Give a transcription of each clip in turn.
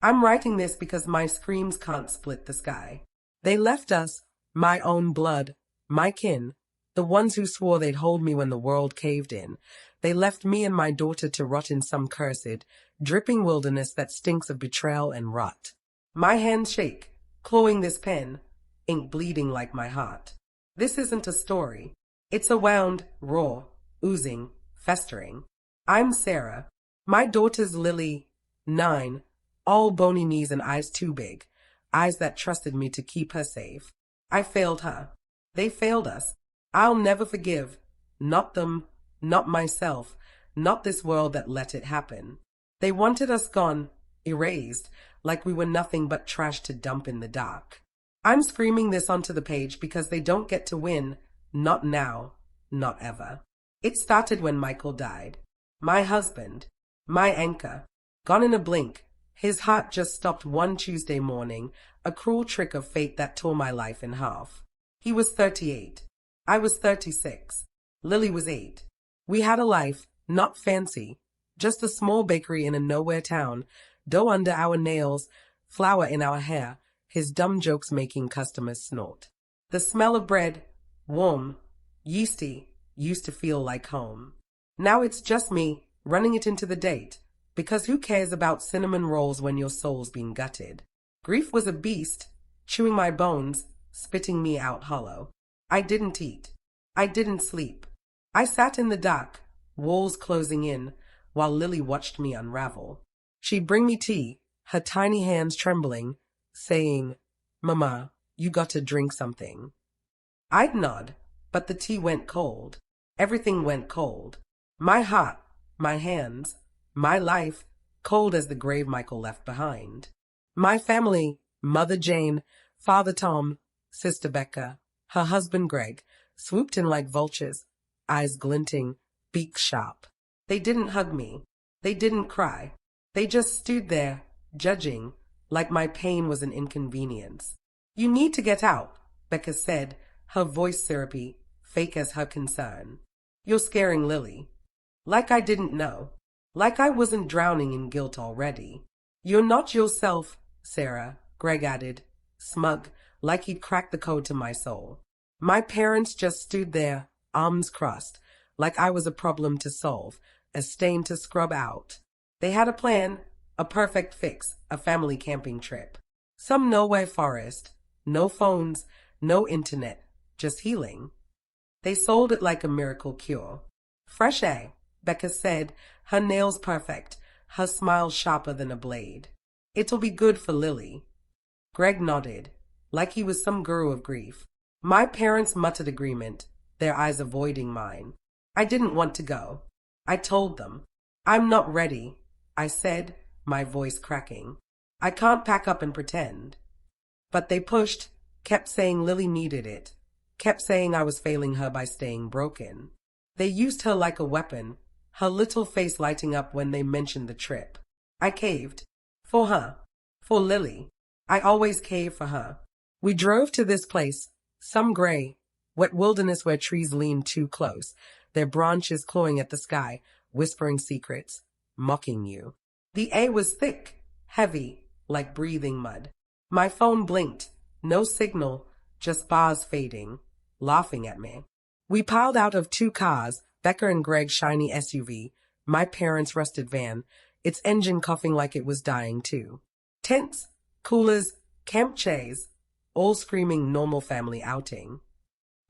I'm writing this because my screams can't split the sky. They left us, my own blood, my kin, the ones who swore they'd hold me when the world caved in. They left me and my daughter to rot in some cursed, dripping wilderness that stinks of betrayal and rot. My hands shake, clawing this pen, ink bleeding like my heart. This isn't a story. It's a wound, raw, oozing, festering. I'm Sarah. My daughter's Lily, 9, all bony knees and eyes too big, eyes that trusted me to keep her safe. I failed her. They failed us. I'll never forgive. Not them, not myself, not this world that let it happen. They wanted us gone, erased, like we were nothing but trash to dump in the dark. I'm screaming this onto the page because they don't get to win, not now, not ever. It started when Michael died. My husband, my anchor, gone in a blink. His heart just stopped one Tuesday morning, a cruel trick of fate that tore my life in half. He was 38. I was 36. Lily was 8. We had a life, not fancy, just a small bakery in a nowhere town, dough under our nails, flour in our hair, his dumb jokes making customers snort. The smell of bread, warm, yeasty, used to feel like home. Now it's just me, running it into the date, because who cares about cinnamon rolls when your soul's been gutted? Grief was a beast, chewing my bones, spitting me out hollow. I didn't eat. I didn't sleep. I sat in the dark, walls closing in, while Lily watched me unravel. She'd bring me tea, her tiny hands trembling, saying, "Mama, you got to drink something." I'd nod, but the tea went cold. Everything went cold. My heart, my hands, my life, cold as the grave Michael left behind. My family, Mother Jane, Father Tom, Sister Becca, her husband Greg, swooped in like vultures, eyes glinting, beaks sharp. They didn't hug me. They didn't cry. They just stood there, judging, like my pain was an inconvenience. "You need to get out," Becca said, her voice syrupy, fake as her concern. "You're scaring Lily." Like I didn't know. Like I wasn't drowning in guilt already. "You're not yourself, Sarah," Greg added, smug, like he'd cracked the code to my soul. My parents just stood there, arms crossed, like I was a problem to solve, a stain to scrub out. They had a plan, a perfect fix, a family camping trip. Some nowhere forest, no phones, no internet, just healing. They sold it like a miracle cure. "Fresh air," Becca said, her nails perfect, her smile sharper than a blade. "It'll be good for Lily." Greg nodded, like he was some guru of grief. My parents muttered agreement, their eyes avoiding mine. I didn't want to go. I told them. "I'm not ready," I said, my voice cracking. "I can't pack up and pretend." But they pushed, kept saying Lily needed it, kept saying I was failing her by staying broken. They used her like a weapon, her little face lighting up when they mentioned the trip. I caved. For her. For Lily. I always cave for her. We drove to this place, some gray, wet wilderness where trees leaned too close, their branches clawing at the sky, whispering secrets, mocking you. The air was thick, heavy, like breathing mud. My phone blinked, no signal, just bars fading, laughing at me. We piled out of 2 cars, Becca and Greg's shiny SUV, my parents' rusted van, its engine coughing like it was dying too. Tents, coolers, camp chairs, all screaming normal family outing.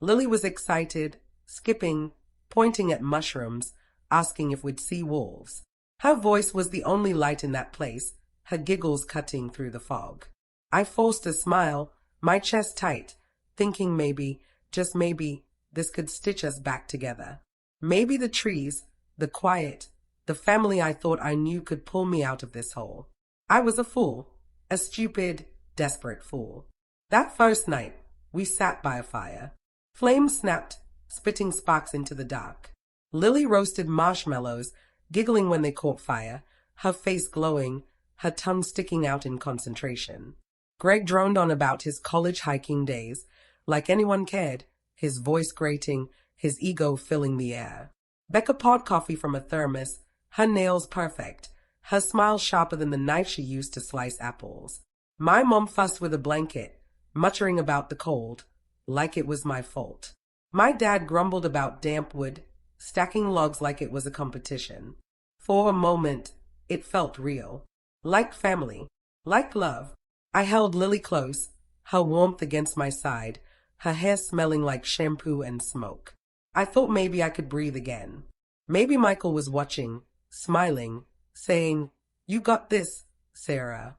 Lily was excited, skipping, pointing at mushrooms, asking if we'd see wolves. Her voice was the only light in that place, her giggles cutting through the fog. I forced a smile, my chest tight, thinking maybe, just maybe, this could stitch us back together. Maybe the trees, the quiet, the family I thought I knew could pull me out of this hole. I was a fool, a stupid, desperate fool. That first night, we sat by a fire. Flames snapped, spitting sparks into the dark. Lily roasted marshmallows, giggling when they caught fire, her face glowing, her tongue sticking out in concentration. Greg droned on about his college hiking days, like anyone cared, his voice grating, his ego filling the air. Becca poured coffee from a thermos, her nails perfect, her smile sharper than the knife she used to slice apples. My mom fussed with a blanket, muttering about the cold, like it was my fault. My dad grumbled about damp wood, stacking logs like it was a competition. For a moment, it felt real. Like family. Like love. I held Lily close, her warmth against my side, her hair smelling like shampoo and smoke. I thought maybe I could breathe again. Maybe Michael was watching, smiling, saying, "You got this, Sarah."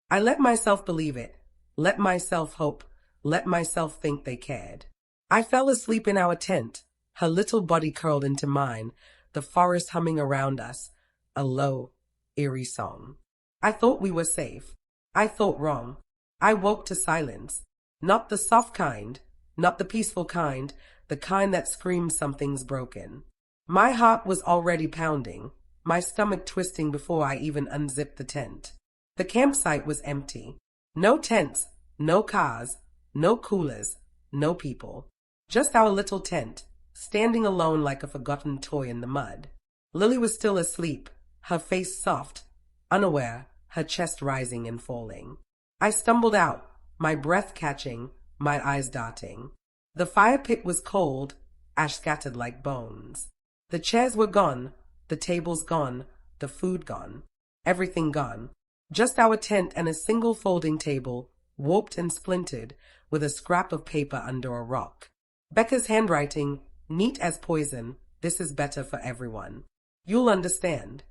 I let myself believe it, let myself hope, let myself think they cared. I fell asleep in our tent, her little body curled into mine, the forest humming around us, a low, eerie song. I thought we were safe. I thought wrong. I woke to silence. Not the soft kind, not the peaceful kind, the kind that screams something's broken. My heart was already pounding, my stomach twisting before I even unzipped the tent. The campsite was empty. No tents, no cars, no coolers, no people. Just our little tent, standing alone like a forgotten toy in the mud. Lily was still asleep, her face soft, unaware, her chest rising and falling. I stumbled out, my breath catching, my eyes darting. The fire pit was cold, ash scattered like bones. The chairs were gone, the tables gone, the food gone, everything gone. Just our tent and a single folding table, warped and splintered, with a scrap of paper under a rock. Becca's handwriting, neat as poison, "This is better for everyone. You'll understand."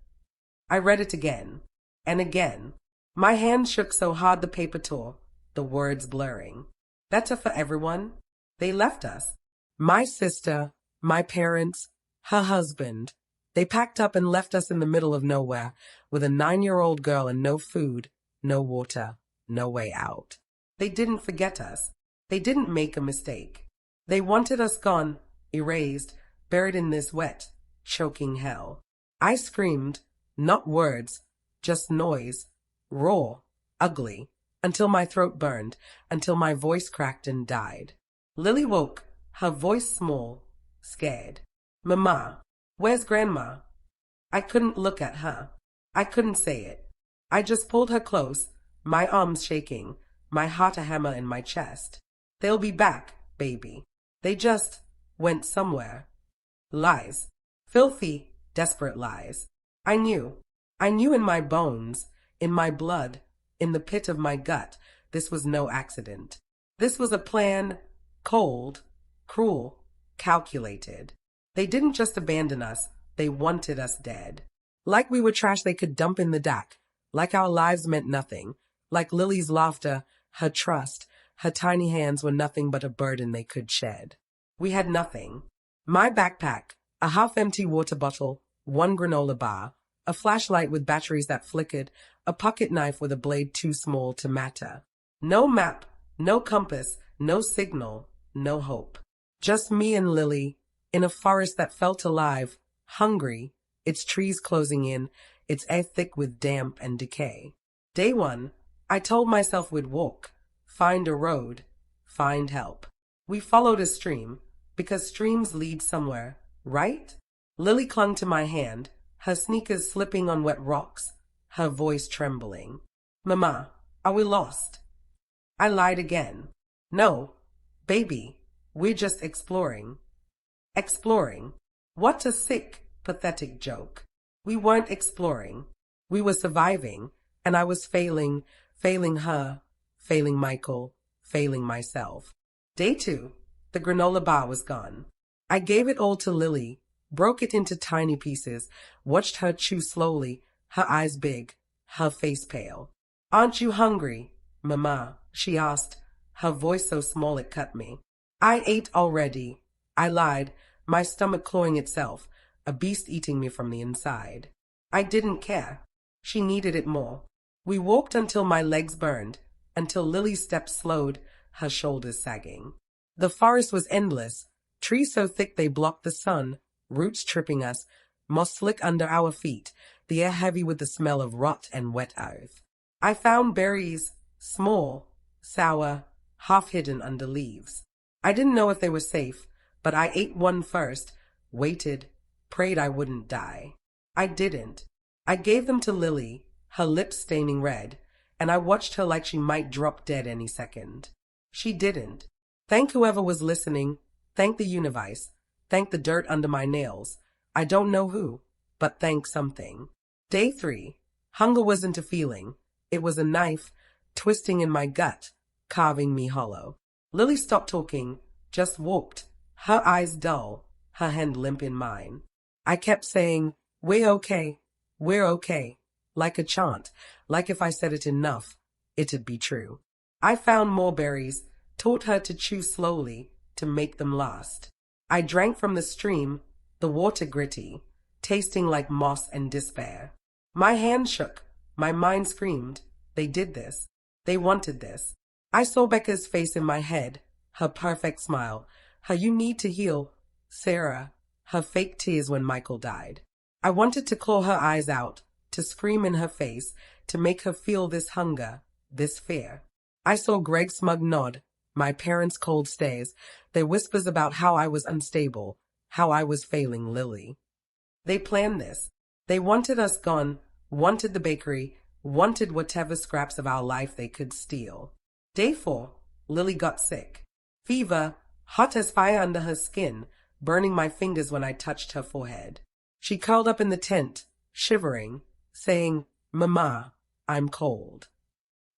I read it again, and again. My hand shook so hard the paper tore, the words blurring. Better for everyone? They left us. My sister, my parents, her husband. They packed up and left us in the middle of nowhere, with a 9-year-old girl and no food, no water, no way out. They didn't forget us. They didn't make a mistake. They wanted us gone, erased, buried in this wet, choking hell. I screamed, not words, just noise, raw, ugly, until my throat burned, until my voice cracked and died. Lily woke, her voice small, scared. "Mama, where's Grandma?" I couldn't look at her. I couldn't say it. I just pulled her close, my arms shaking, my heart a hammer in my chest. "They'll be back, baby. They just went somewhere." Lies. Filthy, desperate lies. I knew. I knew in my bones, in my blood, in the pit of my gut, this was no accident. This was a plan, cold, cruel, calculated. They didn't just abandon us, they wanted us dead. Like we were trash they could dump in the dock, like our lives meant nothing, like Lily's laughter, her trust, her tiny hands were nothing but a burden they could shed. We had nothing. My backpack, a half-empty water bottle, one granola bar, a flashlight with batteries that flickered, a pocket knife with a blade too small to matter. No map, no compass, no signal, no hope. Just me and Lily, in a forest that felt alive, hungry, its trees closing in, its air thick with damp and decay. Day one, I told myself we'd walk, find a road, find help. We followed a stream, because streams lead somewhere, right? Lily clung to my hand, her sneakers slipping on wet rocks, her voice trembling. "Mama, are we lost?" I lied again. "No, baby, we're just exploring." Exploring. What a sick, pathetic joke. We weren't exploring. We were surviving, and I was failing her, failing Michael, failing myself. Day two, the granola bar was gone. I gave it all to Lily, broke it into tiny pieces, watched her chew slowly, her eyes big, her face pale. "Aren't you hungry, Mama?" she asked, her voice so small it cut me. I ate already. I lied, my stomach clawing itself, a beast eating me from the inside. I didn't care. She needed it more. We walked until my legs burned, until Lily's steps slowed, her shoulders sagging. The forest was endless, trees so thick they blocked the sun, roots tripping us, moss slick under our feet, the air heavy with the smell of rot and wet earth. I found berries, small, sour, half hidden under leaves. I didn't know if they were safe, but I ate one first, waited, prayed I wouldn't die. I didn't. I gave them to Lily, her lips staining red, and I watched her like she might drop dead any second. She didn't. Thank whoever was listening. Thank the universe. Thank the dirt under my nails. I don't know who, but thank something. Day 3. Hunger wasn't a feeling. It was a knife, twisting in my gut, carving me hollow. Lily stopped talking, just walked, her eyes dull, her hand limp in mine. I kept saying, "We're okay. We're okay." Like a chant, like if I said it enough, it'd be true. I found more berries, taught her to chew slowly, to make them last. I drank from the stream, the water gritty, tasting like moss and despair. My hand shook, my mind screamed. They did this. They wanted this. I saw Becca's face in my head, her perfect smile, her "you need to heal, Sarah," her fake tears when Michael died. I wanted to claw her eyes out, to scream in her face, to make her feel this hunger, this fear. I saw Greg's smug nod, my parents' cold stares, their whispers about how I was unstable, how I was failing Lily. They planned this. They wanted us gone, wanted the bakery, wanted whatever scraps of our life they could steal. Day 4, Lily got sick. Fever, hot as fire under her skin, burning my fingers when I touched her forehead. She curled up in the tent, shivering, saying, "Mama, I'm cold."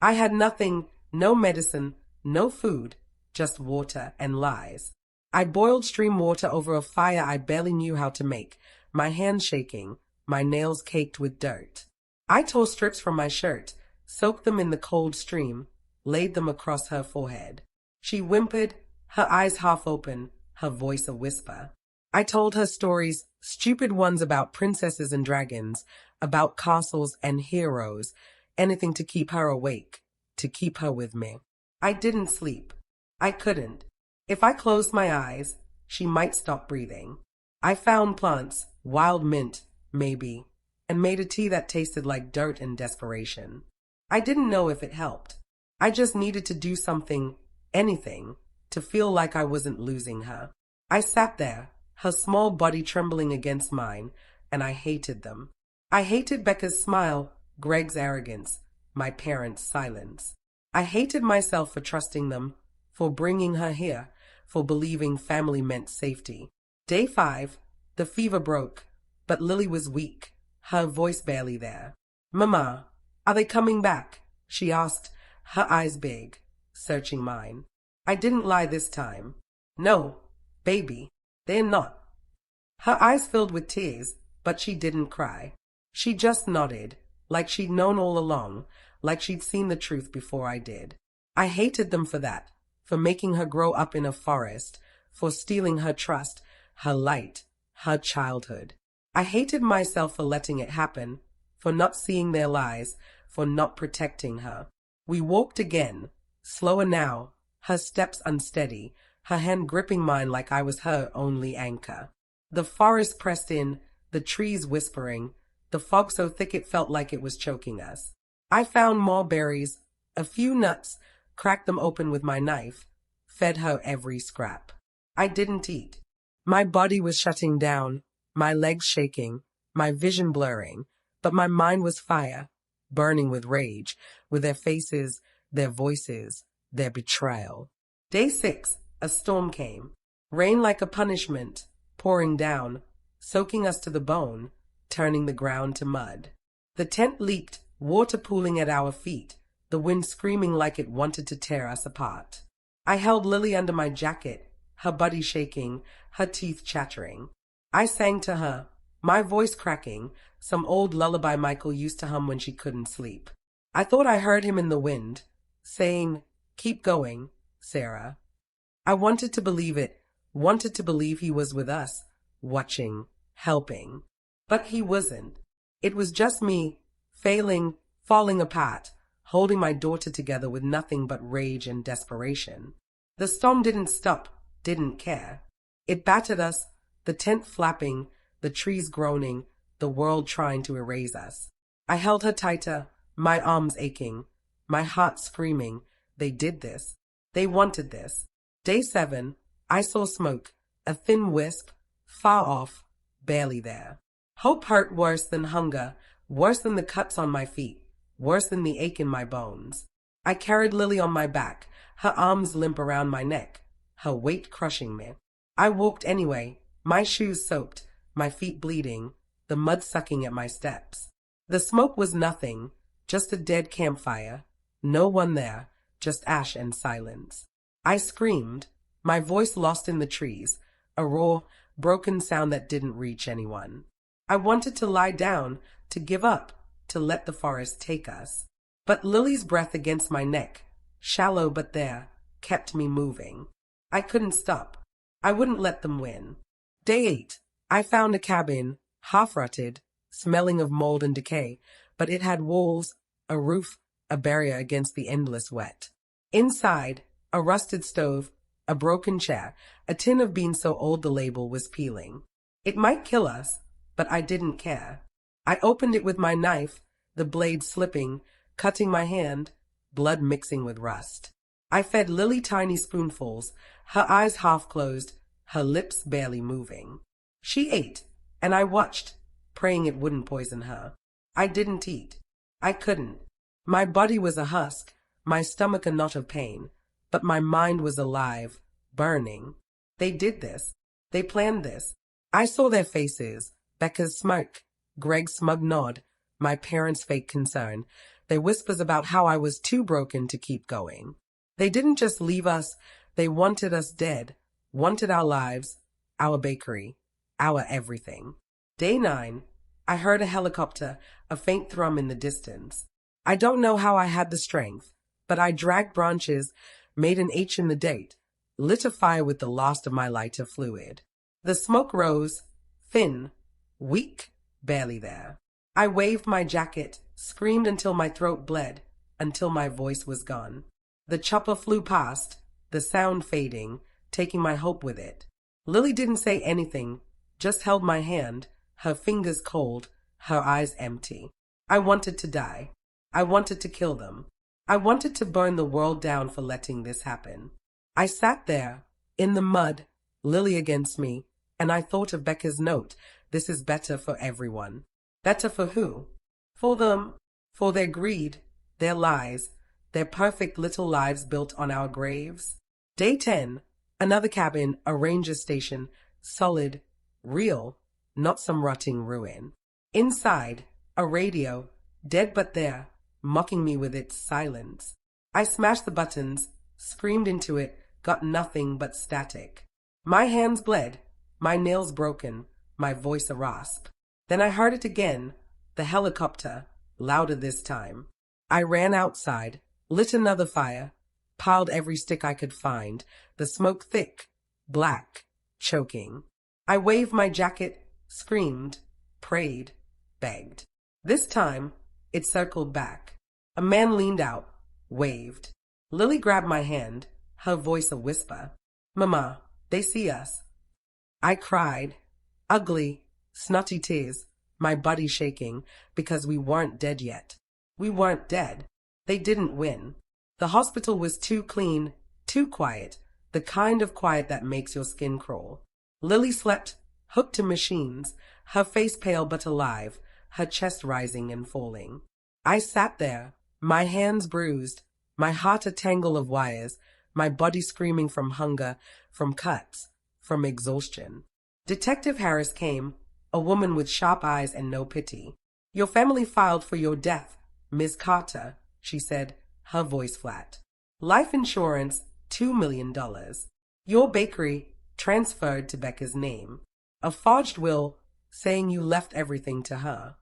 I had nothing, no medicine, no food, just water and lies. I boiled stream water over a fire I barely knew how to make, my hands shaking, my nails caked with dirt. I tore strips from my shirt, soaked them in the cold stream, laid them across her forehead. She whimpered, her eyes half open, her voice a whisper. I told her stories, stupid ones about princesses and dragons, about castles and heroes, anything to keep her awake, to keep her with me. I didn't sleep. I couldn't. If I closed my eyes, she might stop breathing. I found plants, wild mint, maybe, and made a tea that tasted like dirt and desperation. I didn't know if it helped. I just needed to do something, anything, to feel like I wasn't losing her. I sat there, her small body trembling against mine, and I hated them. I hated Becca's smile, Greg's arrogance, my parents' silence. I hated myself for trusting them, for bringing her here, for believing family meant safety. Day 5, the fever broke, but Lily was weak, her voice barely there. "Mama, are they coming back?" she asked, her eyes big, searching mine. I didn't lie this time. "No, baby, they're not." Her eyes filled with tears, but she didn't cry. She just nodded, like she'd known all along, like she'd seen the truth before I did. I hated them for that, for making her grow up in a forest, for stealing her trust, her light, her childhood. I hated myself for letting it happen, for not seeing their lies, for not protecting her. We walked again, slower now, her steps unsteady, her hand gripping mine like I was her only anchor. The forest pressed in, the trees whispering, the fog so thick it felt like it was choking us. I found more berries, a few nuts, cracked them open with my knife, fed her every scrap. I didn't eat. My body was shutting down, my legs shaking, my vision blurring, but my mind was fire, burning with rage, with their faces, their voices, their betrayal. Day 6, a storm came. Rain like a punishment, pouring down, soaking us to the bone, turning the ground to mud. The tent leaked, water pooling at our feet, the wind screaming like it wanted to tear us apart. I held Lily under my jacket, her body shaking, her teeth chattering. I sang to her, my voice cracking, some old lullaby Michael used to hum when she couldn't sleep. I thought I heard him in the wind, saying, "Keep going, Sarah." I wanted to believe it, wanted to believe he was with us, watching, helping. But he wasn't. It was just me, failing, falling apart, holding my daughter together with nothing but rage and desperation. The storm didn't stop, didn't care. It battered us, the tent flapping, the trees groaning, the world trying to erase us. I held her tighter, my arms aching, my heart screaming. They did this. They wanted this. Day 7, I saw smoke, a thin wisp, far off, barely there. Hope hurt worse than hunger, worse than the cuts on my feet, worse than the ache in my bones. I carried Lily on my back, her arms limp around my neck, her weight crushing me. I walked anyway, my shoes soaked, my feet bleeding, the mud sucking at my steps. The smoke was nothing, just a dead campfire. No one there, just ash and silence. I screamed, my voice lost in the trees, a raw, broken sound that didn't reach anyone. I wanted to lie down, to give up, to let the forest take us. But Lily's breath against my neck, shallow but there, kept me moving. I couldn't stop. I wouldn't let them win. Day 8. I found a cabin, half-rutted, smelling of mold and decay, but it had walls, a roof, a barrier against the endless wet. Inside, a rusted stove, a broken chair, a tin of beans so old the label was peeling. It might kill us, but I didn't care. I opened it with my knife, the blade slipping, cutting my hand, blood mixing with rust. I fed Lily tiny spoonfuls, her eyes half closed, her lips barely moving. She ate, and I watched, praying it wouldn't poison her. I didn't eat. I couldn't. My body was a husk, my stomach a knot of pain, but my mind was alive, burning. They did this. They planned this. I saw their faces, Becca's smirk, Greg's smug nod, my parents' fake concern, their whispers about how I was too broken to keep going. They didn't just leave us, they wanted us dead, wanted our lives, our bakery, our everything. Day 9, I heard a helicopter, a faint thrum in the distance. I don't know how I had the strength, but I dragged branches, made an H in the date, lit a fire with the last of my lighter fluid. The smoke rose, thin, weak, barely there. I waved my jacket, screamed until my throat bled, until my voice was gone. The chopper flew past, the sound fading, taking my hope with it. Lily didn't say anything, just held my hand, her fingers cold, her eyes empty. I wanted to die. I wanted to kill them. I wanted to burn the world down for letting this happen. I sat there, in the mud, Lily against me, and I thought of Becca's note, this is better for everyone. Better for who? For them, for their greed, their lies, their perfect little lives built on our graves. Day 10, another cabin, a ranger station, solid, real, not some rotting ruin. Inside, a radio, dead but there, mocking me with its silence. I smashed the buttons, screamed into it, got nothing but static. My hands bled, my nails broken, my voice a rasp. Then I heard it again, the helicopter, louder this time. I ran outside, lit another fire, piled every stick I could find, the smoke thick, black, choking. I waved my jacket, screamed, prayed, begged. This time, it circled back. A man leaned out, waved. Lily grabbed my hand, her voice a whisper. Mama, they see us. I cried, ugly, snotty tears, my body shaking, because we weren't dead yet. We weren't dead. They didn't win. The hospital was too clean, too quiet, the kind of quiet that makes your skin crawl. Lily slept, hooked to machines, her face pale but alive, her chest rising and falling. I sat there, my hands bruised, my heart a tangle of wires, my body screaming from hunger, from cuts, from exhaustion. Detective Harris came, a woman with sharp eyes and no pity. Your family filed for your death, Ms. Carter, she said, her voice flat. Life insurance, $2 million. Your bakery transferred to Becca's name. A forged will saying you left everything to her.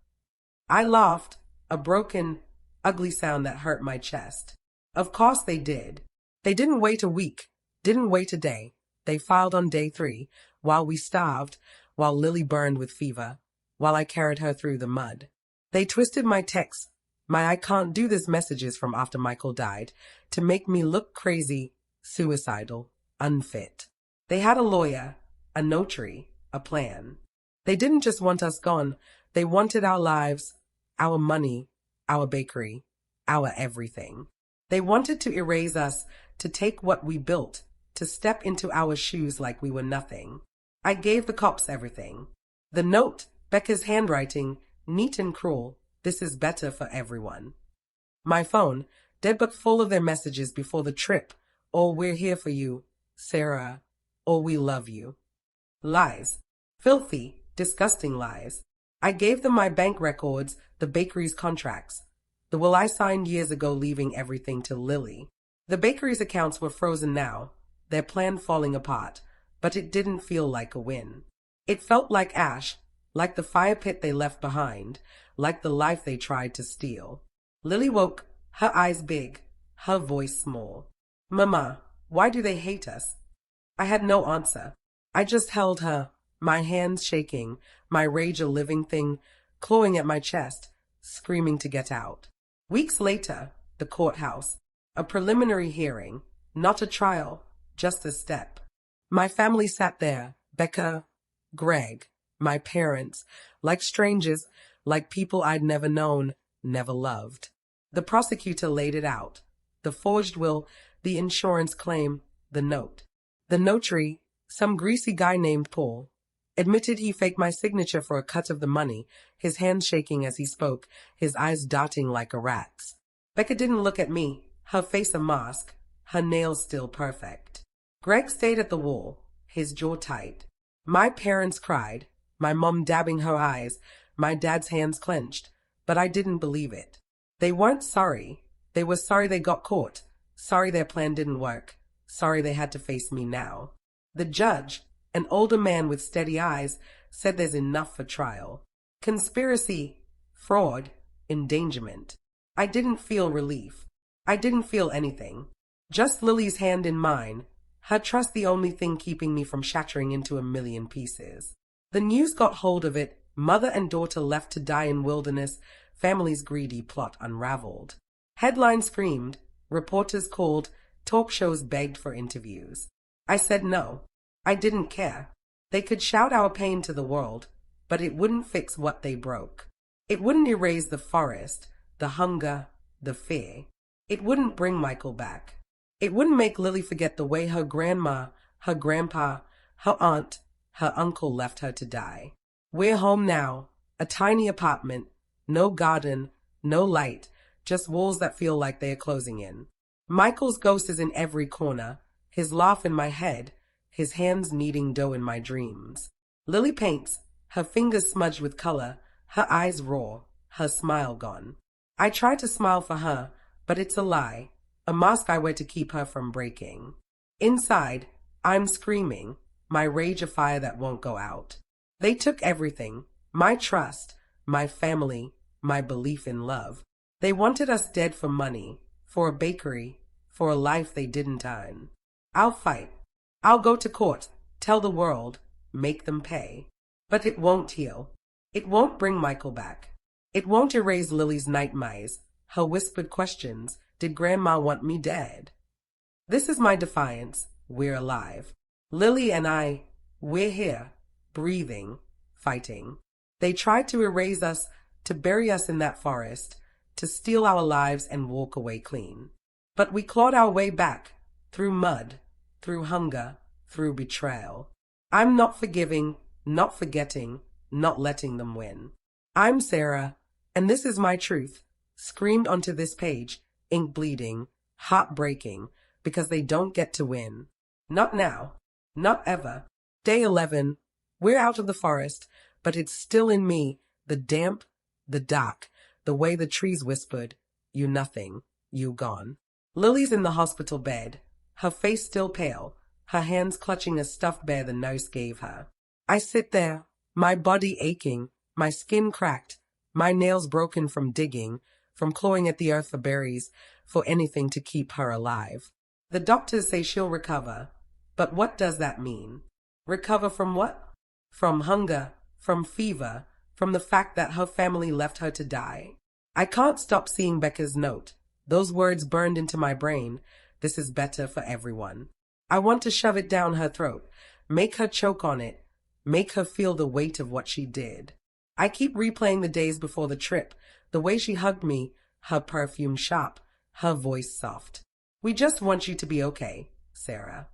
I laughed, a broken, ugly sound that hurt my chest. Of course they did. They didn't wait a week, didn't wait a day. They filed on day 3, while we starved, while Lily burned with fever, while I carried her through the mud. They twisted my texts, my I can't do this messages from after Michael died, to make me look crazy, suicidal, unfit. They had a lawyer, a notary, a plan. They didn't just want us gone, they wanted our lives, our money, our bakery, our everything. They wanted to erase us, to take what we built, to step into our shoes like we were nothing. I gave the cops everything. The note, Becca's handwriting, neat and cruel, This is better for everyone. My phone, dead but full of their messages before the trip. Oh, we're here for you, Sarah. Oh, we love you. Lies. Filthy, disgusting lies. I gave them my bank records, the bakery's contracts. The will I signed years ago, leaving everything to Lily. The bakery's accounts were frozen now, their plan falling apart, but it didn't feel like a win. It felt like ash, like the fire pit they left behind, like the life they tried to steal. Lily woke, her eyes big, her voice small. Mama, why do they hate us? I had no answer. I just held her, my hands shaking, my rage a living thing, clawing at my chest, screaming to get out. Weeks later, the courthouse. A preliminary hearing, not a trial, just a step. My family sat there, Becca, Greg, my parents, like strangers, like people I'd never known, never loved. The prosecutor laid it out. The forged will, the insurance claim, the note. The notary, some greasy guy named Paul, admitted he faked my signature for a cut of the money, his hands shaking as he spoke, his eyes darting like a rat's. Becca didn't look at me, her face a mask, her nails still perfect. Greg stayed at the wall, his jaw tight. My parents cried, my mom dabbing her eyes, my dad's hands clenched, but I didn't believe it. They weren't sorry. They were sorry they got caught, sorry their plan didn't work, sorry they had to face me now. The judge, an older man with steady eyes, said there's enough for trial. Conspiracy, fraud, endangerment. I didn't feel relief. I didn't feel anything. Just Lily's hand in mine, her trust the only thing keeping me from shattering into a million pieces. The news got hold of it, mother and daughter left to die in wilderness, family's greedy plot unraveled. Headlines screamed, reporters called, talk shows begged for interviews. I said no. I didn't care. They could shout our pain to the world, but it wouldn't fix what they broke. It wouldn't erase the forest, the hunger, the fear. It wouldn't bring Michael back. It wouldn't make Lily forget the way her grandma, her grandpa, her aunt, her uncle left her to die. We're home now, a tiny apartment, no garden, no light, just walls that feel like they are closing in. Michael's ghost is in every corner, his laugh in my head, his hands kneading dough in my dreams. Lily paints, her fingers smudged with color, her eyes raw, her smile gone. I try to smile for her, but it's a lie, a mask I wear to keep her from breaking. Inside, I'm screaming, my rage a fire that won't go out. They took everything, my trust, my family, my belief in love. They wanted us dead for money, for a bakery, for a life they didn't earn. I'll fight. I'll go to court, tell the world, make them pay. But it won't heal. It won't bring Michael back. It won't erase Lily's nightmares, her whispered questions, did Grandma want me dead? This is my defiance. We're alive. Lily and I, we're here, breathing, fighting. They tried to erase us, to bury us in that forest, to steal our lives and walk away clean. But we clawed our way back, through mud, through hunger, through betrayal. I'm not forgiving, not forgetting, not letting them win. I'm Sarah, and this is my truth, screamed onto this page, ink bleeding, heart breaking, because they don't get to win. Not now, not ever. Day 11, we're out of the forest, but it's still in me, the damp, the dark, the way the trees whispered, you nothing, you gone. Lily's in the hospital bed, her face still pale, her hands clutching a stuffed bear the nurse gave her. I sit there, my body aching, my skin cracked, my nails broken from digging, from clawing at the earth for berries, for anything to keep her alive. The doctors say she'll recover, but what does that mean? Recover from what? From hunger, from fever, from the fact that her family left her to die. I can't stop seeing Becca's note. Those words burned into my brain. This is better for everyone. I want to shove it down her throat, make her choke on it, make her feel the weight of what she did. I keep replaying the days before the trip, the way she hugged me, her perfume sharp, her voice soft. We just want you to be okay, Sarah.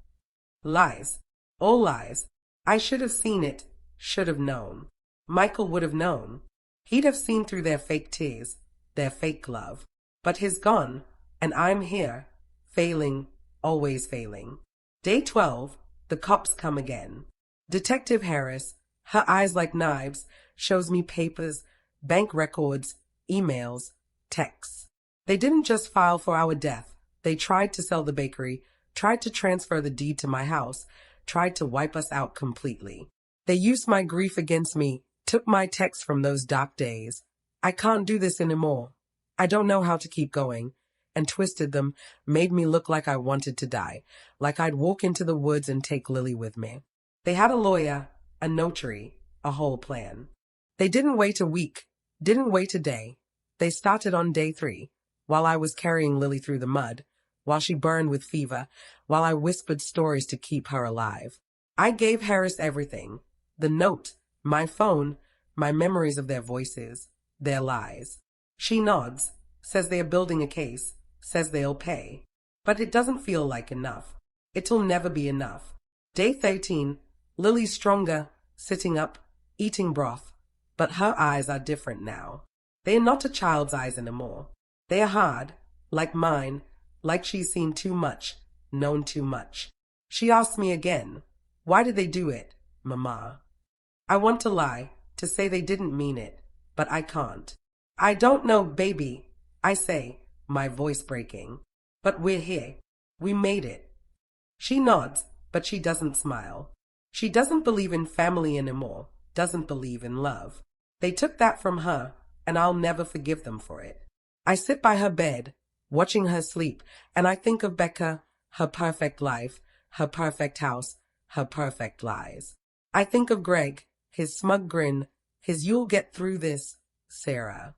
Lies. All lies. I should have seen it, should have known. Michael would have known. He'd have seen through their fake tears, their fake love. But he's gone, and I'm here, failing, always failing. Day 12, the cops come again. Detective Harris, her eyes like knives, shows me papers, bank records, emails, texts. They didn't just file for our death. They tried to sell the bakery, tried to transfer the deed to my house, tried to wipe us out completely. They used my grief against me, took my texts from those dark days. I can't do this anymore. I don't know how to keep going. And twisted them, made me look like I wanted to die, like I'd walk into the woods and take Lily with me. They had a lawyer, a notary, a whole plan. They didn't wait a week, didn't wait a day. They started on day 3, while I was carrying Lily through the mud, while she burned with fever, while I whispered stories to keep her alive. I gave Harris everything. The note, my phone, my memories of their voices, their lies. She nods, says they are building a case, says they'll pay. But it doesn't feel like enough. It'll never be enough. Day 13, Lily's stronger, sitting up, eating broth. But her eyes are different now. They are not a child's eyes anymore. They are hard, like mine, like she's seen too much, known too much. She asks me again, why did they do it, Mama? I want to lie, to say they didn't mean it, but I can't. I don't know, baby, I say, my voice breaking. But we're here. We made it. She nods, but she doesn't smile. She doesn't believe in family anymore, doesn't believe in love. They took that from her, and I'll never forgive them for it. I sit by her bed, watching her sleep, and I think of Becca, her perfect life, her perfect house, her perfect lies. I think of Greg, his smug grin, his "you'll get through this," Sarah.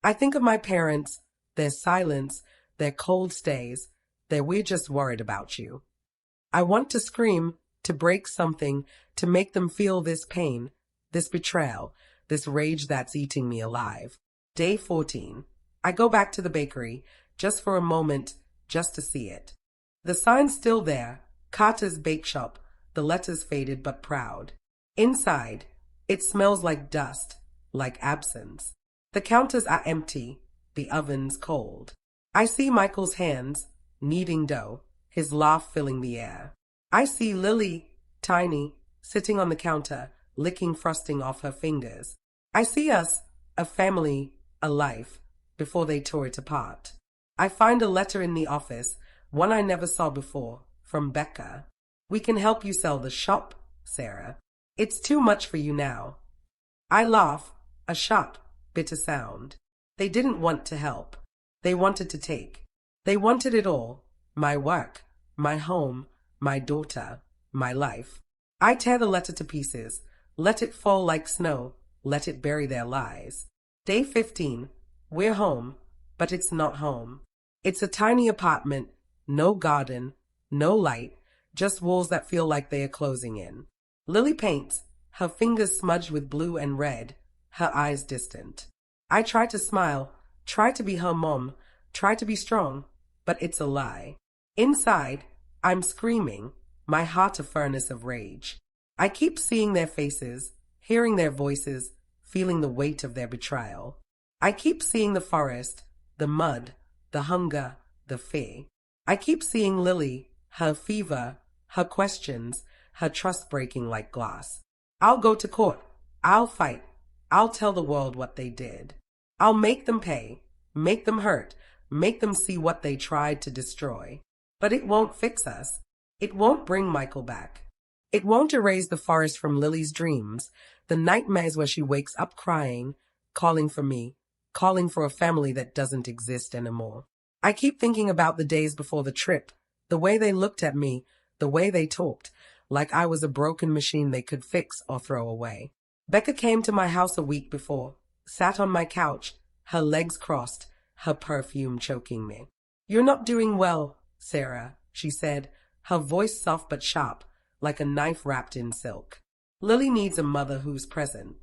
I think of my parents, their silence, their cold stays, their "we're just worried about you." I want to scream, to break something, to make them feel this pain, this betrayal, this rage that's eating me alive. Day 14. I go back to the bakery, just for a moment, just to see it. The sign's still there, Carter's Bake Shop, the letters faded but proud. Inside, it smells like dust, like absence. The counters are empty, the oven's cold. I see Michael's hands, kneading dough, his laugh filling the air. I see Lily, tiny, sitting on the counter, licking frosting off her fingers. I see us, a family, a life, before they tore it apart. I find a letter in the office, one I never saw before, from Becca. We can help you sell the shop, Sarah. It's too much for you now. I laugh, a sharp, bitter sound. They didn't want to help. They wanted to take. They wanted it all. My work, my home, my daughter, my life. I tear the letter to pieces. Let it fall like snow. Let it bury their lies. Day 15. We're home, but it's not home. It's a tiny apartment, no garden, no light, just walls that feel like they are closing in. Lily paints, her fingers smudged with blue and red, her eyes distant. I try to smile, try to be her mom, try to be strong, but it's a lie. Inside, I'm screaming, my heart a furnace of rage. I keep seeing their faces, hearing their voices, feeling the weight of their betrayal. I keep seeing the forest, the mud, the hunger, the fear. I keep seeing Lily, her fever, her questions, her trust breaking like glass. I'll go to court. I'll fight. I'll tell the world what they did. I'll make them pay, make them hurt, make them see what they tried to destroy. But it won't fix us. It won't bring Michael back. It won't erase the forest from Lily's dreams, the nightmares where she wakes up crying, calling for me, calling for a family that doesn't exist anymore. I keep thinking about the days before the trip, the way they looked at me, the way they talked, like I was a broken machine they could fix or throw away. Becca came to my house a week before, sat on my couch, her legs crossed, her perfume choking me. "You're not doing well, Sarah," she said, her voice soft but sharp, like a knife wrapped in silk. "Lily needs a mother who's present."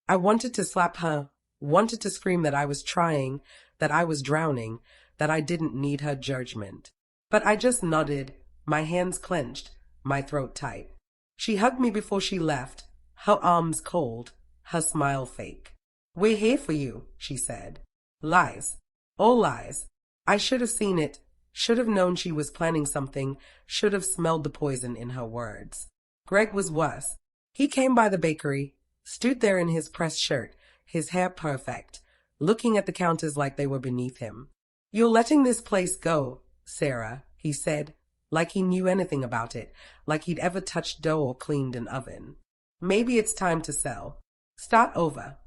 I wanted to slap her, wanted to scream that I was trying, that I was drowning, that I didn't need her judgment. But I just nodded, my hands clenched, my throat tight. She hugged me before she left, her arms cold, her smile fake. We're here for you, she said. Lies. All lies. I should have seen it, should have known she was planning something, should have smelled the poison in her words. Greg was worse. He came by the bakery, stood there in his pressed shirt, his hair perfect, looking at the counters like they were beneath him. You're letting this place go, Sarah, he said, like he knew anything about it, like he'd ever touched dough or cleaned an oven. Maybe it's time to sell. Start over.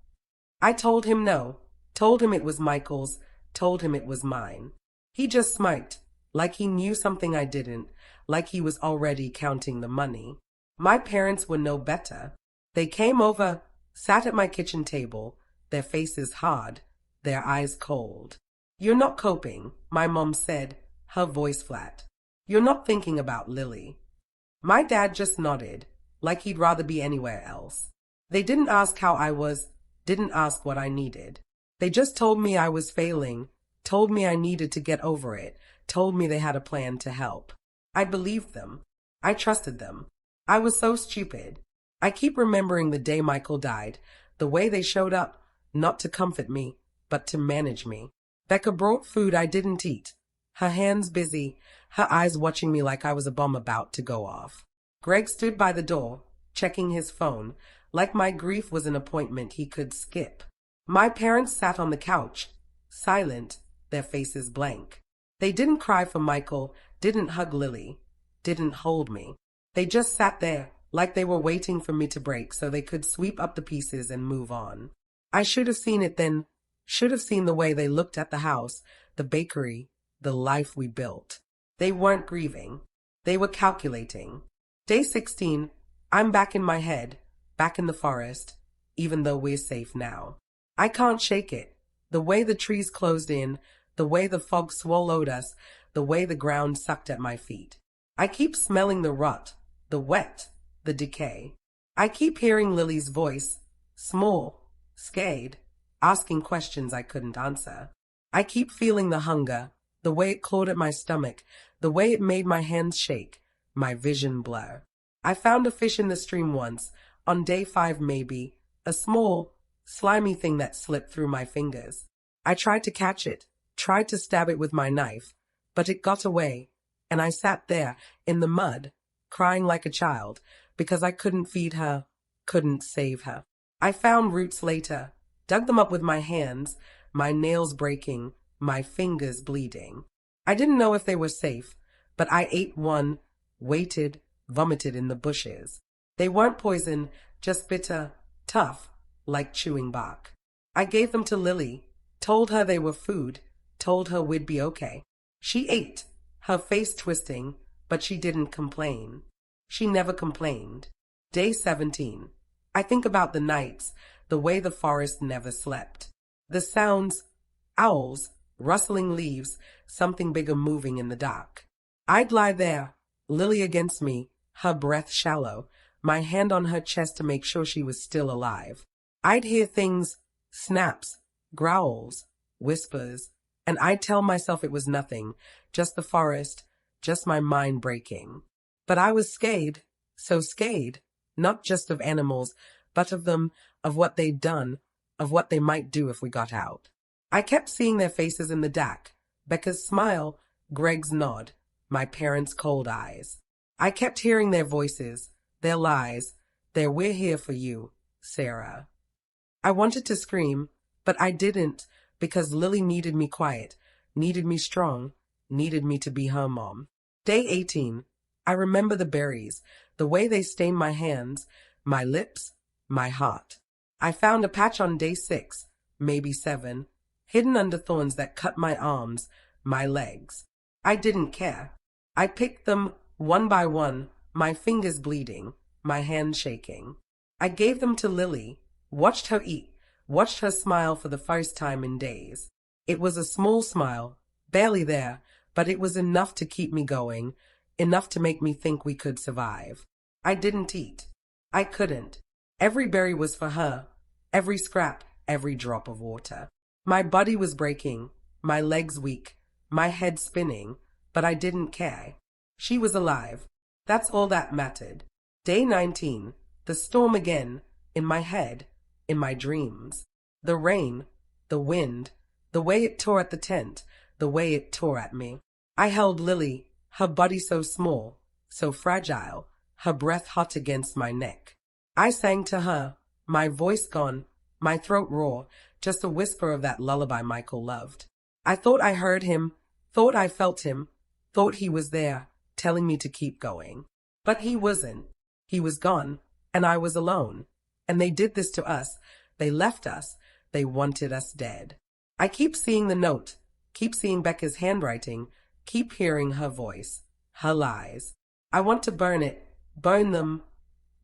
I told him no, told him it was Michael's, told him it was mine. He just smiked, like he knew something I didn't, like he was already counting the money. My parents were no better. They came over, sat at my kitchen table, their faces hard, their eyes cold. You're not coping, my mom said, her voice flat. You're not thinking about Lily. My dad just nodded, like he'd rather be anywhere else. They didn't ask how I was, didn't ask what I needed. They just told me I was failing, told me I needed to get over it, told me they had a plan to help. I believed them. I trusted them. I was so stupid. I keep remembering the day Michael died, the way they showed up, not to comfort me, but to manage me. Becca brought food I didn't eat, her hands busy, her eyes watching me like I was a bomb about to go off. Greg stood by the door, checking his phone, like my grief was an appointment he could skip. My parents sat on the couch, silent, their faces blank. They didn't cry for Michael, didn't hug Lily, didn't hold me. They just sat there, like they were waiting for me to break so they could sweep up the pieces and move on. I should have seen it then, should have seen the way they looked at the house, the bakery, the life we built. They weren't grieving. They were calculating. Day 16, I'm back in my head, back in the forest, even though we're safe now. I can't shake it. The way the trees closed in, the way the fog swallowed us, the way the ground sucked at my feet. I keep smelling the rot, the wet, the decay. I keep hearing Lily's voice, small, scared, asking questions I couldn't answer. I keep feeling the hunger, the way it clawed at my stomach, the way it made my hands shake, my vision blur. I found a fish in the stream once, on day 5 maybe, a small, slimy thing that slipped through my fingers. I tried to catch it, tried to stab it with my knife, but it got away, and I sat there, in the mud, crying like a child, because I couldn't feed her, couldn't save her. I found roots later, dug them up with my hands, my nails breaking, my fingers bleeding. I didn't know if they were safe, but I ate one, waited, vomited in the bushes. They weren't poison, just bitter, tough, like chewing bark. I gave them to Lily, told her they were food, told her we'd be okay. She ate, her face twisting, but she didn't complain. She never complained. Day 17. I think about the nights, the way the forest never slept. The sounds, owls, rustling leaves, something bigger moving in the dark. I'd lie there, Lily against me, her breath shallow, my hand on her chest to make sure she was still alive. I'd hear things, snaps, growls, whispers, and I'd tell myself it was nothing, just the forest, just my mind breaking. But I was scared, so scared, not just of animals, but of them, of what they'd done, of what they might do if we got out. I kept seeing their faces in the dark, Becca's smile, Greg's nod, my parents' cold eyes. I kept hearing their voices, their lies, their "we're here for you, Sarah." I wanted to scream, but I didn't, because Lily needed me quiet, needed me strong, needed me to be her mom. Day 18. I remember the berries, the way they stained my hands, my lips, my heart. I found a patch on day 6, maybe 7, hidden under thorns that cut my arms, my legs. I didn't care. I picked them one by one, my fingers bleeding, my hands shaking. I gave them to Lily, watched her eat, watched her smile for the first time in days. It was a small smile, barely there, but it was enough to keep me going, enough to make me think we could survive. I didn't eat. I couldn't. Every berry was for her, every scrap, every drop of water. My body was breaking, my legs weak, my head spinning, but I didn't care. She was alive. That's all that mattered. Day 19. The storm again, in my head, in my dreams. The rain, the wind, the way it tore at the tent, the way it tore at me. I held Lily, her body so small, so fragile, her breath hot against my neck. I sang to her, my voice gone, my throat raw, just a whisper of that lullaby Michael loved. I thought I heard him, thought I felt him, thought he was there, telling me to keep going. But he wasn't. He was gone, and I was alone. And they did this to us. They left us. They wanted us dead. I keep seeing the note, keep seeing Becca's handwriting, keep hearing her voice, her lies. I want to burn it, burn them,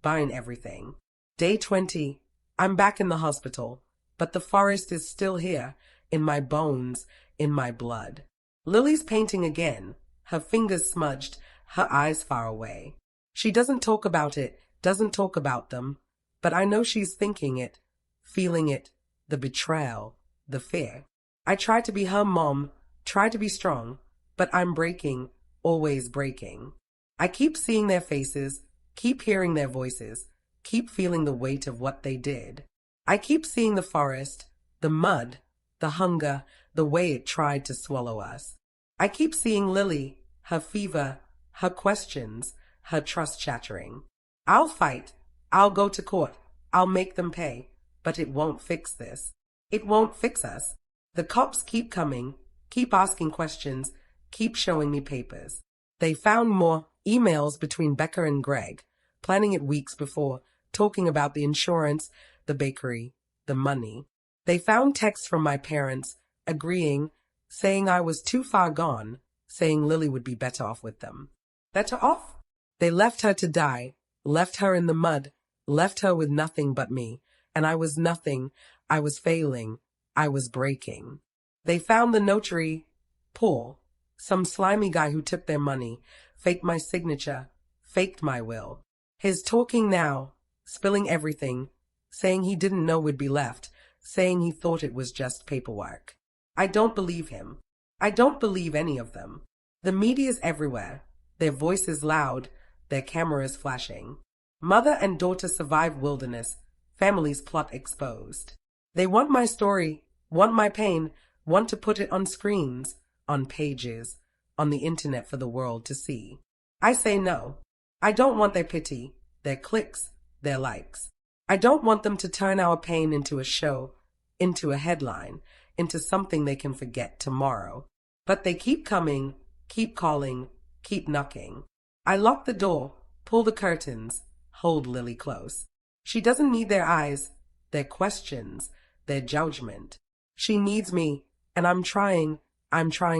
burn everything. Day 20. I'm back in the hospital, but the forest is still here, in my bones, in my blood. Lily's painting again, her fingers smudged, her eyes far away. She doesn't talk about it, doesn't talk about them, but I know she's thinking it, feeling it, the betrayal, the fear. I try to be her mom, try to be strong, but I'm breaking, always breaking. I keep seeing their faces, keep hearing their voices, keep feeling the weight of what they did. I keep seeing the forest, the mud, the hunger, the way it tried to swallow us. I keep seeing Lily, her fever, her questions, her trust shattering. I'll fight, I'll go to court, I'll make them pay, but it won't fix this. It won't fix us. The cops keep coming, keep asking questions, keep showing me papers. They found more emails between Becca and Greg, planning it weeks before, talking about the insurance, the bakery, the money. They found texts from my parents, agreeing, saying I was too far gone, saying Lily would be better off with them. Better off? They left her to die, left her in the mud, left her with nothing but me, and I was nothing, I was failing, I was breaking. They found the notary, Paul, some slimy guy who took their money, faked my signature, faked my will. His talking now, spilling everything, saying he didn't know we'd be left, saying he thought it was just paperwork. I don't believe him. I don't believe any of them. The media's everywhere, their voices loud, their cameras flashing. Mother and daughter survive wilderness, family's plot exposed. They want my story, want my pain, want to put it on screens, on pages, on the internet for the world to see. I say no. I don't want their pity, their clicks, their likes. I don't want them to turn our pain into a show, into a headline, into something they can forget tomorrow. But they keep coming, keep calling, keep knocking. I lock the door, pull the curtains, hold Lily close. She doesn't need their eyes, their questions, their judgment. She needs me, and I'm trying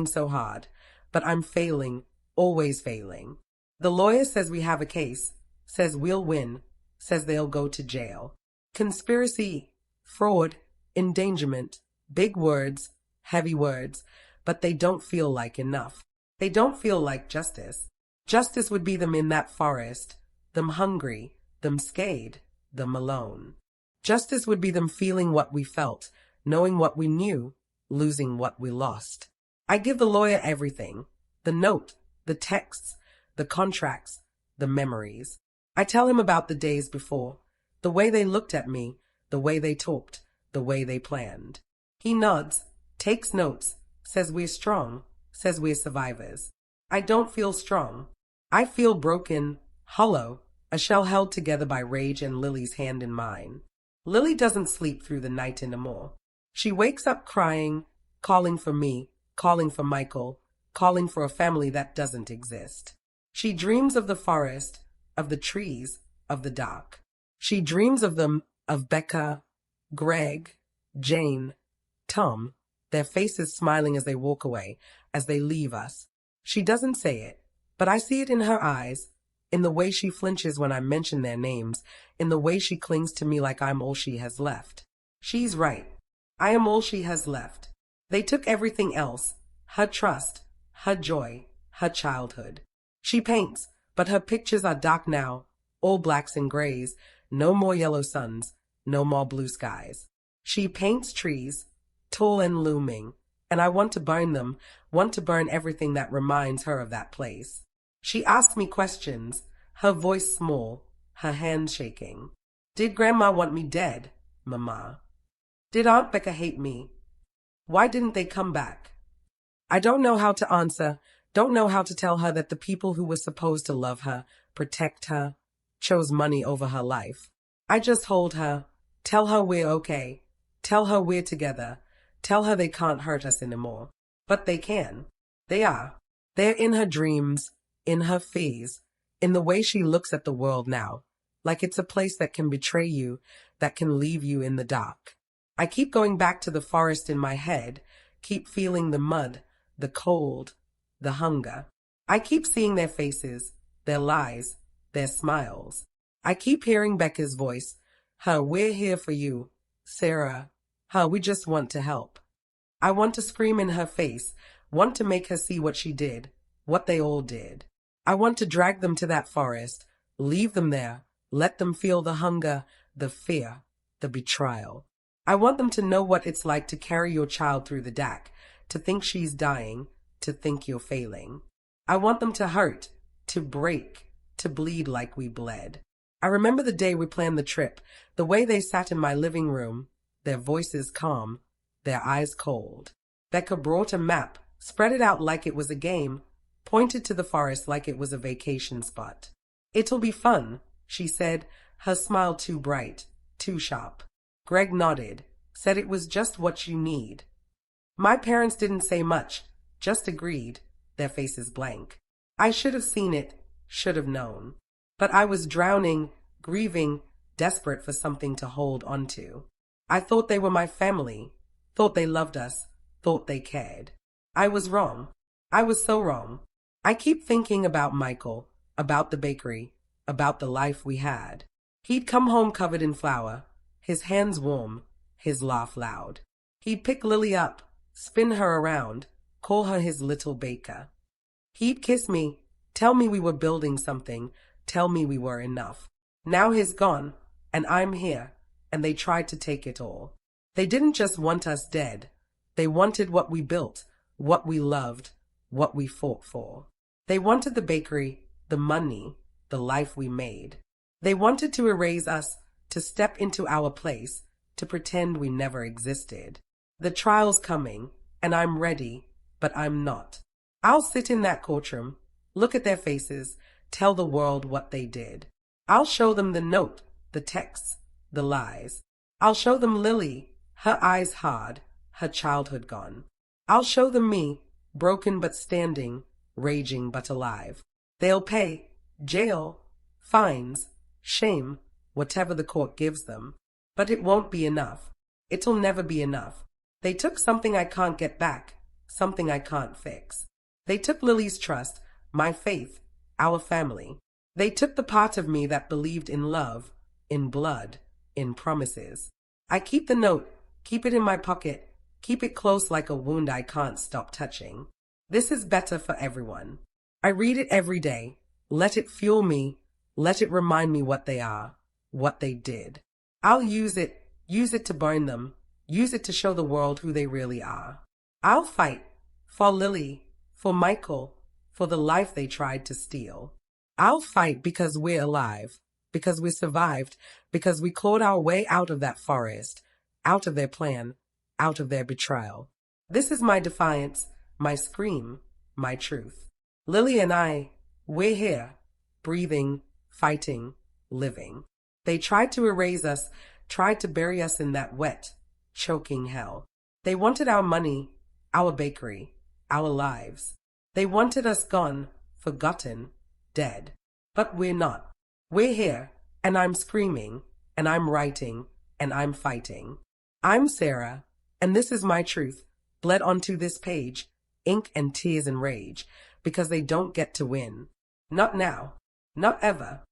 so hard, but I'm failing, always failing. The lawyer says we have a case, says we'll win, says they'll go to jail. Conspiracy, fraud, endangerment, big words, heavy words, but they don't feel like enough. They don't feel like justice. Justice would be them in that forest, them hungry, them scared, them alone. Justice would be them feeling what we felt, knowing what we knew, losing what we lost. I give the lawyer everything, the note, the texts, the contracts, the memories. I tell him about the days before, the way they looked at me, the way they talked, the way they planned. He nods, takes notes, says we're strong, says we're survivors. I don't feel strong. I feel broken, hollow, a shell held together by rage and Lily's hand in mine. Lily doesn't sleep through the night anymore. She wakes up crying, calling for me, calling for Michael, calling for a family that doesn't exist. She dreams of the forest, of the trees, of the dark. She dreams of them, of Becca, Greg, Jane, Tom, their faces smiling as they walk away, as they leave us. She doesn't say it, but I see it in her eyes, in the way she flinches when I mention their names, in the way she clings to me like I'm all she has left. She's right. I am all she has left. They took everything else, her trust, her joy, her childhood. She paints, but her pictures are dark now, all blacks and grays, no more yellow suns, no more blue skies. She paints trees, tall and looming, and I want to burn them, want to burn everything that reminds her of that place. She asks me questions, her voice small, her hand shaking. Did Grandma want me dead, Mama? Did Aunt Becca hate me? Why didn't they come back? I don't know how to answer, don't know how to tell her that the people who were supposed to love her, protect her, chose money over her life. I just hold her, tell her we're okay, tell her we're together, tell her they can't hurt us anymore. But they can. They are. They're in her dreams, in her fears, in the way she looks at the world now, like it's a place that can betray you, that can leave you in the dark. I keep going back to the forest in my head, keep feeling the mud, the cold, the hunger. I keep seeing their faces, their lies, their smiles. I keep hearing Becca's voice. We're here for you, Sarah. We just want to help. I want to scream in her face, want to make her see what she did, what they all did. I want to drag them to that forest, leave them there, let them feel the hunger, the fear, the betrayal. I want them to know what it's like to carry your child through the dark, to think she's dying, to think you're failing. I want them to hurt, to break, to bleed like we bled. I remember the day we planned the trip, the way they sat in my living room, their voices calm, their eyes cold. Becca brought a map, spread it out like it was a game, pointed to the forest like it was a vacation spot. It'll be fun, she said, her smile too bright, too sharp. Greg nodded, said it was just what you need. My parents didn't say much, just agreed, their faces blank. I should have seen it, should have known. But I was drowning, grieving, desperate for something to hold onto. I thought they were my family, thought they loved us, thought they cared. I was wrong. I was so wrong. I keep thinking about Michael, about the bakery, about the life we had. He'd come home covered in flour, his hands warm, his laugh loud. He'd pick Lily up, spin her around, call her his little baker. He'd kiss me, tell me we were building something, tell me we were enough. Now he's gone, and I'm here, and they tried to take it all. They didn't just want us dead. They wanted what we built, what we loved, what we fought for. They wanted the bakery, the money, the life we made. They wanted to erase us, to step into our place, to pretend we never existed. The trial's coming, and I'm ready, but I'm not. I'll sit in that courtroom, look at their faces, tell the world what they did. I'll show them the note, the texts, the lies. I'll show them Lily, her eyes hard, her childhood gone. I'll show them me, broken but standing, raging but alive. They'll pay, jail, fines, shame, whatever the court gives them. But it won't be enough. It'll never be enough. They took something I can't get back, something I can't fix. They took Lily's trust, my faith, our family. They took the part of me that believed in love, in blood, in promises. I keep the note, keep it in my pocket, keep it close like a wound I can't stop touching. This is better for everyone. I read it every day. Let it fuel me. Let it remind me what they are, what they did. I'll use it to burn them, use it to show the world who they really are. I'll fight for Lily, for Michael, for the life they tried to steal. I'll fight because we're alive, because we survived, because we clawed our way out of that forest, out of their plan, out of their betrayal. This is my defiance, my scream, my truth. Lily and I, we're here, breathing, fighting, living. They tried to erase us, tried to bury us in that wet, choking hell. They wanted our money, our bakery, our lives. They wanted us gone, forgotten, dead. But we're not. We're here, and I'm screaming, and I'm writing, and I'm fighting. I'm Sarah, and this is my truth, bled onto this page, ink and tears and rage, because they don't get to win. Not now. Not ever.